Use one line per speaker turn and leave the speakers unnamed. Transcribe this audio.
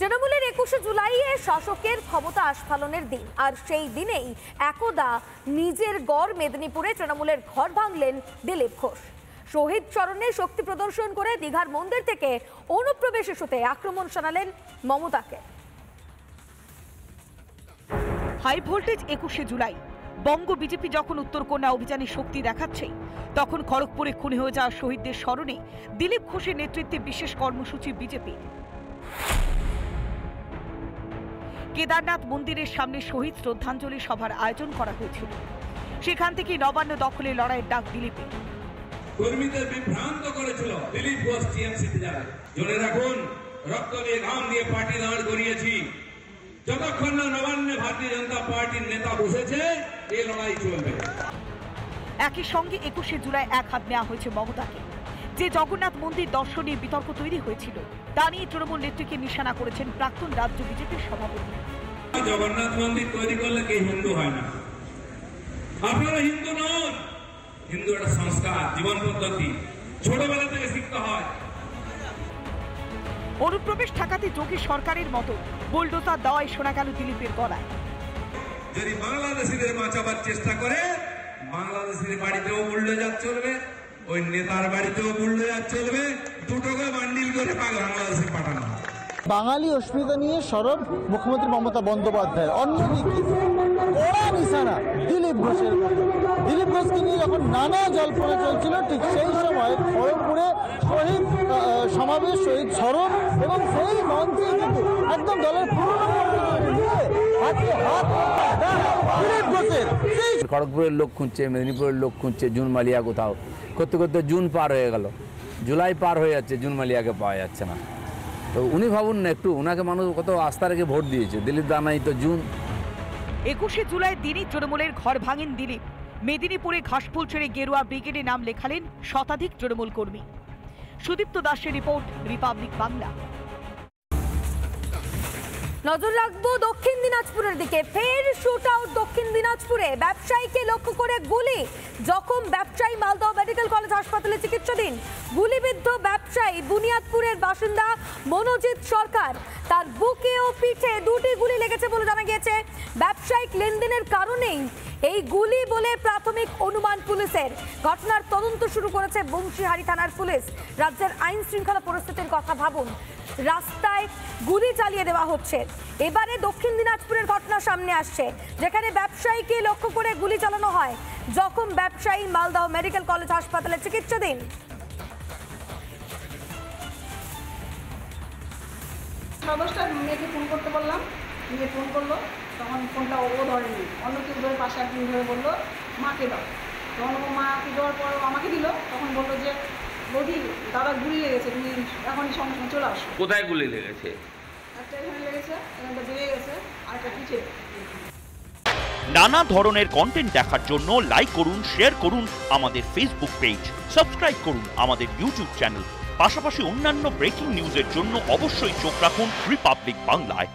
তৃণমূলের ২১শে জুলাই শাসকের ক্ষমতা আস্ফালনের দিন, আর সেই দিনেই একদা নিজের গড় মেদিনীপুরে তৃণমূলের ঘর ভাঙলেন দিলীপ ঘোষ। শহীদ স্মরণে শক্তি প্রদর্শন করে দীঘার মন্দির থেকে অনুপ্রবেশ ইস্যুতে আক্রমণ শানালেন মমতাকে।
হাই ভোল্টেজ ২১শে জুলাই বঙ্গ বিজেপি যখন উত্তরকন্যা অভিযানে শক্তি দেখাচ্ছে, তখন খড়গপুরে খুন হয়ে যাওয়া শহীদদের স্মরণে দিলীপ ঘোষের নেতৃত্বে বিশেষ কর্মসূচি বিজেপি। কেদারনাথ মন্দিরের সামনে শহীদ শ্রদ্ধাঞ্জলি সভার আয়োজন করা হয়েছিল। সেখান থেকে নবান্ন দখলে লড়াইয়ের ডাক দিলীপের।
কর্মীদের বিভ্রান্ত করেছিল দিলীপ ঘোষ টিএমসিতে যাবে। জোরে রাখুন, রক্ত দিয়ে ঘাম দিয়ে পার্টি দাঁড় করিয়েছি। যতক্ষণ না নবান্নে ভারতীয় জনতা পার্টির নেতা বসেছে, এই লড়াই চলবে।
একই সঙ্গে ২১শে জুলাই এক হাত নেওয়া হয়েছে মমতাকে। যে জগন্নাথ মন্দির দর্শন নিয়ে বিতর্ক তৈরি হয়েছিল, তা নিয়ে তৃণমূল নেত্রীকে নিশানা করেছেন প্রাক্তন রাজ্য বিজেপির সভাপতি।
জগন্নাথ মন্দির তৈরি করলে কে হিন্দু হয় না? আপনারা হিন্দু নন। হিন্দু একটা সংস্কার, জীবন পদ্ধতি, ছোটবেলা থেকে শিখতে হয়।
অনুপ্রবেশ ঠেকাতে যোগী সরকারের মতো বুলডোজার দেওয়াই শোনা গেল দিলীপের গলায়।
যদি বাংলাদেশিদের বাঁচাবার চেষ্টা করে, বাংলাদেশের বাড়িতেও বুলডোজার চলবে, ওই নেতার বাড়িতেও বুলডোজার চলবে, দুটোকে বান্ডিল করে বাংলাদেশে পাঠানো।
বাঙালি অস্মিতা নিয়ে সরব মুখ্যমন্ত্রী মমতা বন্দ্যোপাধ্যায়। অন্যদিকে কড়া নিশানা দিলীপ ঘোষের। দিলীপ ঘোষকে নিয়ে যখন নানা জল্পনা চলছিল, ঠিক সেই সময় খড়গপুরে শহীদ সমাবেশ, শহীদ স্মরণ এবং সেই মঞ্চে কিন্তু একদম দলের
খড়গপুরের লোক খুঁজছে, মেদিনীপুরের লোক খুঁজছে জুন মালিয়া কোথাও, করতে করতে জুন পার হয়ে গেল, জুলাই পার হয়ে যাচ্ছে, জুন মালিয়াকে পাওয়া যাচ্ছে না। তো উনি ভাবুন না একটু, ওনাকে মানুষ কত আস্থা রেখে ভোট দিয়েছে। দিলীপ দানাই তো জুন।
২১শে জুলাই দিনই তৃণমূলের ঘর ভাঙেন দিলীপ। মেদিনীপুরে ঘাসফুল ছেড়ে গেরুয়া ব্রিগেডে নাম লেখালেন শতাধিক তৃণমূল কর্মী। সুদীপ্ত দাসের রিপোর্ট, রিপাবলিক বাংলা।
নজর রাখবো দক্ষিণ দিনাজপুরের দিকে। ফের শুট আউট দক্ষিণ দিনাজপুরে। ব্যবসায়ীকে লক্ষ্য করে গুলি, জখম ব্যবসায়ী মালদহ মেডিকেল কলেজ হাসপাতালে চিকিৎসাধীন। গুলিবিদ্ধ ব্যবসায়ী বুনিয়াদপুরের বাসিন্দা মনোজিৎ সরকার। তার বুকে ও পিঠে দুটি গুলি লেগেছে বলে জানা গিয়েছে। ব্যবসায়িক লেনদেনের কারণেই এই গুলি বলে প্রাথমিক অনুমান পুলিশের। ঘটনার তদন্ত শুরু করেছে বংশীহারি থানার পুলিশ। রাজ্যের আইন শৃঙ্খলা পরিস্থিতির কথা ভাবুন, রাস্তায় গুলি চালিয়ে দেওয়া হচ্ছে। এবারে দক্ষিণ দিনাজপুরের ঘটনা সামনে আসছে, যেখানে ব্যবসায়ীকে লক্ষ্য করে গুলি চালানো হয়। জখম ব্যবসায়ী মালদহ মেডিকেল কলেজ হাসপাতালে চিকিৎসাধীন।
দশটা মেয়েকে ফোন করতে বললাম, মেয়ে ফোন করলো, তখন ফোনটা ও ধরেনি, অন্য কেউ ধরে পাশে একদিন ধরে বললো মাকে দাও। তখন ও মাকে দেওয়ার পর আমাকে দিল, তখন বললো যে বৌদি দাদা গুলি লেগেছে, তুমি এখনই সঙ্গে সঙ্গে চলে আসো।
কোথায় গুলি লেগেছে?
একটা এখানে লেগেছে, এখানটা বেড়ে গেছে, আর একটা পিঠে।
নানা ধরনের কন্টেন্ট দেখার জন্য লাইক করুন, শেয়ার করুন আমাদের ফেসবুক পেজ, সাবস্ক্রাইব করুন আমাদের ইউটিউব চ্যানেল। পাশাপাশি অন্যান্য ব্রেকিং নিউজের জন্য অবশ্যই চোখ রাখুন রিপাবলিক বাংলায়।